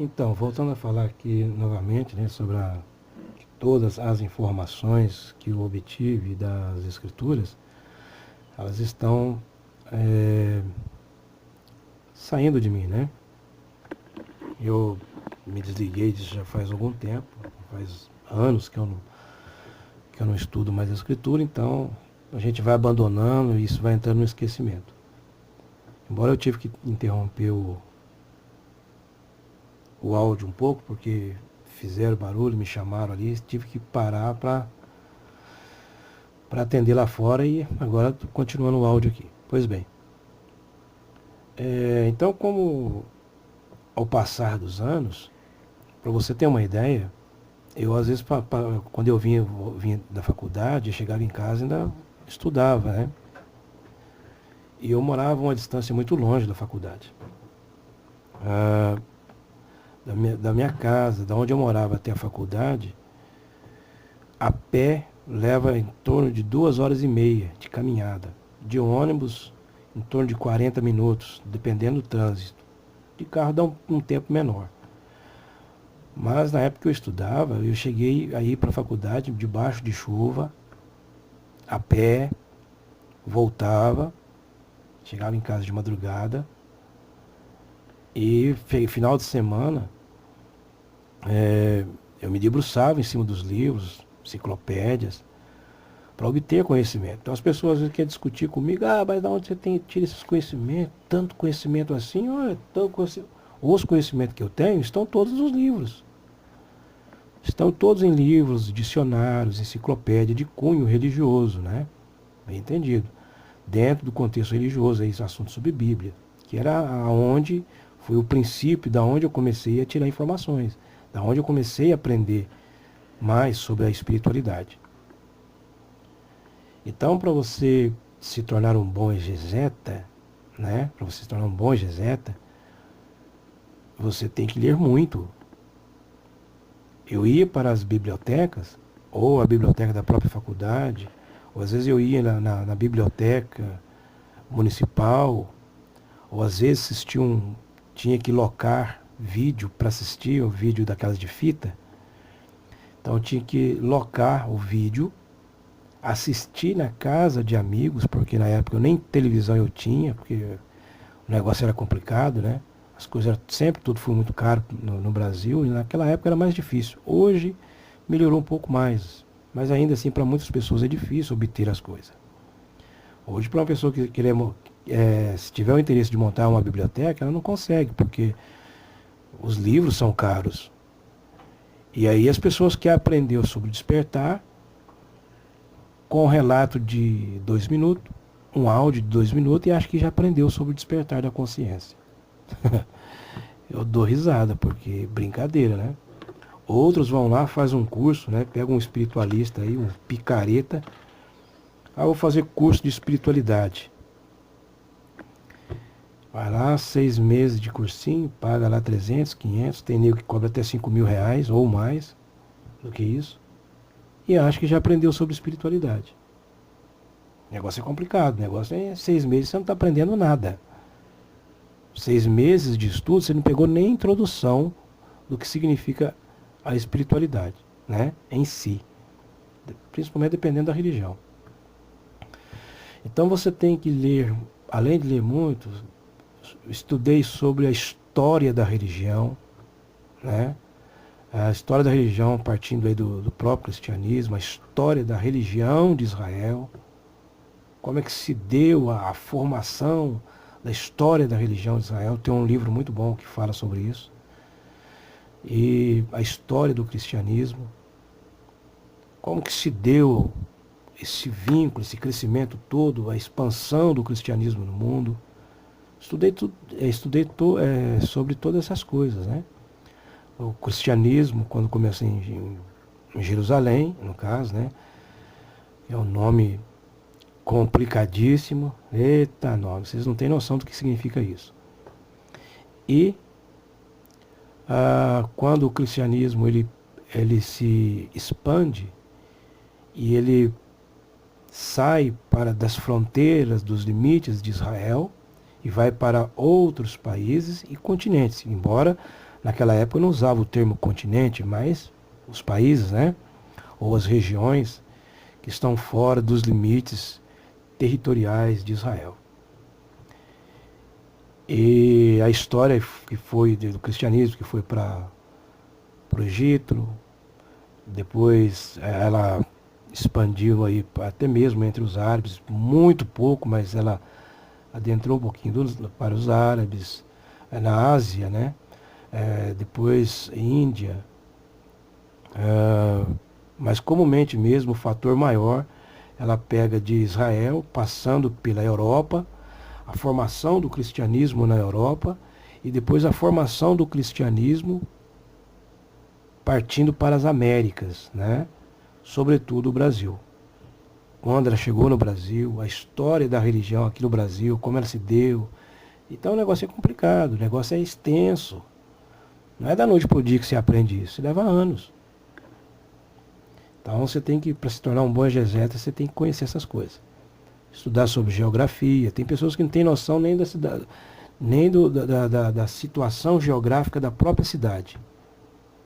Então, voltando a falar aqui novamente, né, sobre todas as informações que eu obtive das escrituras, elas estão é, saindo de mim, né? Eu me desliguei disso já faz algum tempo, faz anos que eu não estudo mais a escritura, então a gente vai abandonando e isso vai entrando no esquecimento. Embora eu tive que interromper o áudio um pouco, porque fizeram barulho, me chamaram ali, tive que parar para atender lá fora e agora estou continuando o áudio aqui. Pois bem, então como ao passar dos anos, para você ter uma ideia, eu às vezes, quando eu vinha da faculdade, eu chegava em casa e ainda estudava, né? E eu morava a uma distância muito longe da faculdade. Ah, da minha casa, da onde eu morava até a faculdade, a pé leva em torno de 2 horas e meia de caminhada. De ônibus, em torno de 40 minutos, dependendo do trânsito. De carro dá um tempo menor. Mas na época que eu estudava, eu cheguei a ir para a faculdade debaixo de chuva, a pé, voltava, chegava em casa de madrugada e final de semana eu me debruçava em cima dos livros, enciclopédias, para obter conhecimento. Então as pessoas às vezes querem discutir comigo, mas de onde você tira esses conhecimentos? Tanto conhecimento assim? Os conhecimentos que eu tenho estão todos nos livros. Estão todos em livros, dicionários, enciclopédia de cunho religioso, né? Bem entendido. Dentro do contexto religioso, esse assunto sobre Bíblia, que era aonde foi o princípio da onde eu comecei a tirar informações, da onde eu comecei a aprender mais sobre a espiritualidade. Então, para você se tornar um bom exegeta, né? Para você se tornar um bom exegeta, você tem que ler muito. Eu ia para as bibliotecas, ou a biblioteca da própria faculdade, ou às vezes eu ia na biblioteca municipal, ou às vezes tinha que locar vídeo para assistir, o vídeo daquelas de fita. Então eu tinha que locar o vídeo, assistir na casa de amigos, porque na época eu nem televisão eu tinha, porque o negócio era complicado, né? As coisas sempre tudo foi muito caro no Brasil, e naquela época era mais difícil. Hoje melhorou um pouco mais, mas ainda assim para muitas pessoas é difícil obter as coisas. Hoje para uma pessoa que querer, se tiver o interesse de montar uma biblioteca, ela não consegue, porque os livros são caros. E aí as pessoas que aprendeu sobre despertar, com um relato de 2 minutos, um áudio de 2 minutos, e acho que já aprendeu sobre o despertar da consciência. Eu dou risada, porque brincadeira, né? Outros vão lá, fazem um curso, né? Pega um espiritualista aí, um picareta. Vou fazer curso de espiritualidade. Vai lá, 6 meses de cursinho, paga lá 300, 500, tem nego que cobra até 5.000 reais ou mais do que isso. E acha que já aprendeu sobre espiritualidade. O negócio é complicado, o negócio é 6 meses, você não está aprendendo nada. 6 meses de estudo, você não pegou nem a introdução do que significa a espiritualidade, né? Em si. Principalmente dependendo da religião. Então você tem que ler, além de ler muito, estudei sobre a história da religião, né? A história da religião partindo aí do próprio cristianismo, a história da religião de Israel, como é que se deu a formação da história da religião de Israel. Tem um livro muito bom que fala sobre isso. E a história do cristianismo, como que se deu esse vínculo, esse crescimento todo, a expansão do cristianismo no mundo. Estudei sobre todas essas coisas, né? O cristianismo, quando começa em Jerusalém, no caso, né? É um nome complicadíssimo. Eita, nome, vocês não têm noção do que significa isso. E quando o cristianismo ele se expande e ele sai das fronteiras, dos limites de Israel e vai para outros países e continentes, embora Naquela época eu não usava o termo continente, mas os países, né? Ou as regiões que estão fora dos limites territoriais de Israel. E a história que foi do cristianismo, que foi para o Egito, depois ela expandiu aí até mesmo entre os árabes, muito pouco, mas ela adentrou um pouquinho para os árabes, na Ásia, né? Depois Índia, mas comumente mesmo o fator maior ela pega de Israel, passando pela Europa, a formação do cristianismo na Europa e depois a formação do cristianismo partindo para as Américas, né? Sobretudo o Brasil. Quando ela chegou no Brasil, a história da religião aqui no Brasil, como ela se deu. Então o negócio é complicado, o negócio é extenso. Não é da noite para o dia que você aprende isso, leva anos. Então você tem que, para se tornar um bom exegeta, você tem que conhecer essas coisas. Estudar sobre geografia. Tem pessoas que não têm noção nem da cidade, nem da situação geográfica da própria cidade,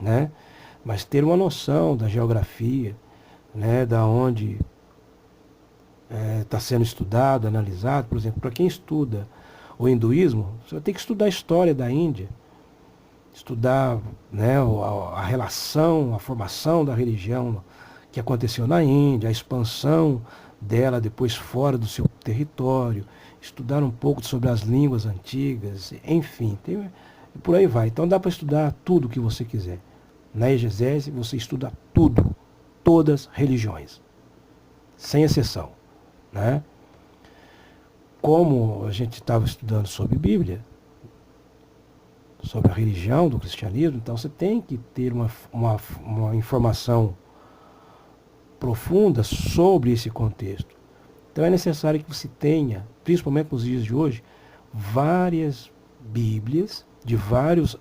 né? Mas ter uma noção da geografia, né? Da onde está sendo estudado, analisado. Por exemplo, para quem estuda o hinduísmo, você vai ter que estudar a história da Índia, estudar, né, a relação, a formação da religião que aconteceu na Índia, a expansão dela depois fora do seu território, estudar um pouco sobre as línguas antigas, enfim, por aí vai. Então dá para estudar tudo que você quiser. Na exegese você estuda tudo, todas as religiões, sem exceção, né? Como a gente estava estudando sobre Bíblia, sobre a religião do cristianismo, então você tem que ter uma informação profunda sobre esse contexto. Então é necessário que você tenha, principalmente nos dias de hoje, várias Bíblias de vários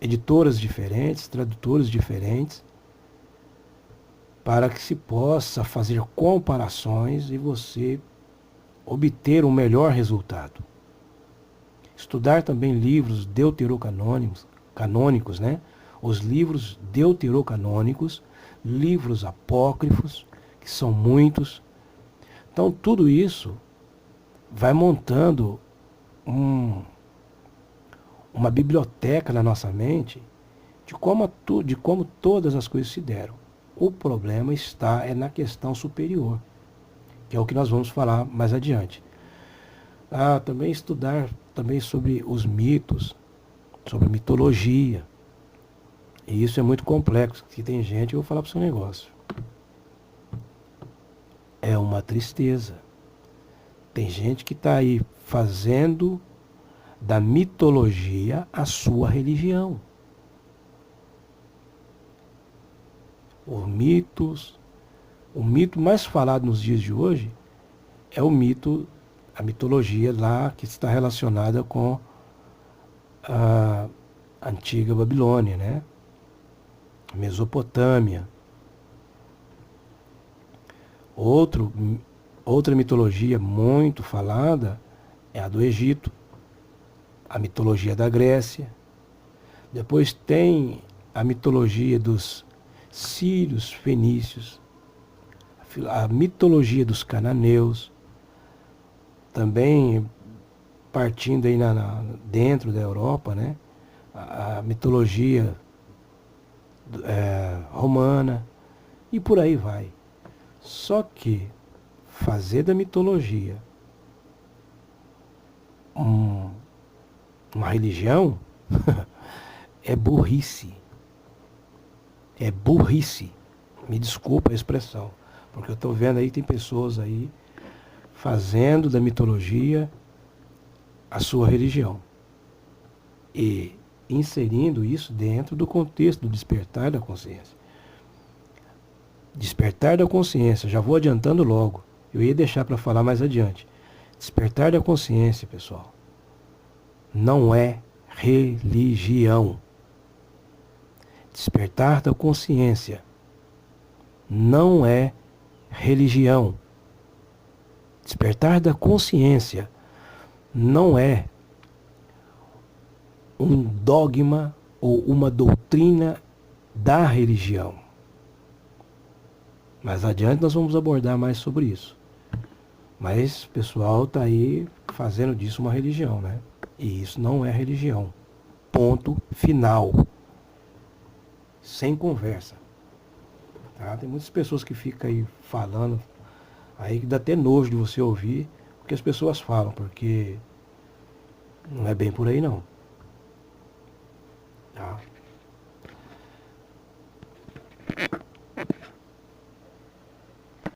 editoras diferentes, tradutores diferentes, para que se possa fazer comparações e você obter um melhor resultado. Estudar também livros canônicos, né? Os livros deuterocanônicos, livros apócrifos, que são muitos. Então tudo isso vai montando uma biblioteca na nossa mente de como todas as coisas se deram. O problema está na questão superior, que é o que nós vamos falar mais adiante. Também estudar também sobre os mitos, sobre mitologia. E isso é muito complexo, porque tem gente, eu vou falar para o seu negócio. É uma tristeza. Tem gente que está aí fazendo da mitologia a sua religião. O mito mais falado nos dias de hoje é a mitologia lá que está relacionada com a antiga Babilônia, né? Mesopotâmia. Outra mitologia muito falada é a do Egito, a mitologia da Grécia. Depois tem a mitologia dos sírios, fenícios, a mitologia dos cananeus, também partindo aí dentro da Europa, né? A mitologia romana, e por aí vai. Só que fazer da mitologia uma religião é burrice. É burrice. Me desculpa a expressão, porque eu estou vendo aí, tem pessoas aí fazendo da mitologia a sua religião e inserindo isso dentro do contexto do despertar da consciência. Despertar da consciência, já vou adiantando logo, eu ia deixar para falar mais adiante. Despertar da consciência, pessoal, não é religião. Despertar da consciência não é religião. Despertar da consciência não é um dogma ou uma doutrina da religião. Mais adiante nós vamos abordar mais sobre isso. Mas o pessoal está aí fazendo disso uma religião, né? E isso não é religião. Ponto final. Sem conversa. Tá? Tem muitas pessoas que ficam aí falando, aí que dá até nojo de você ouvir o que as pessoas falam, porque não é bem por aí não. Tá?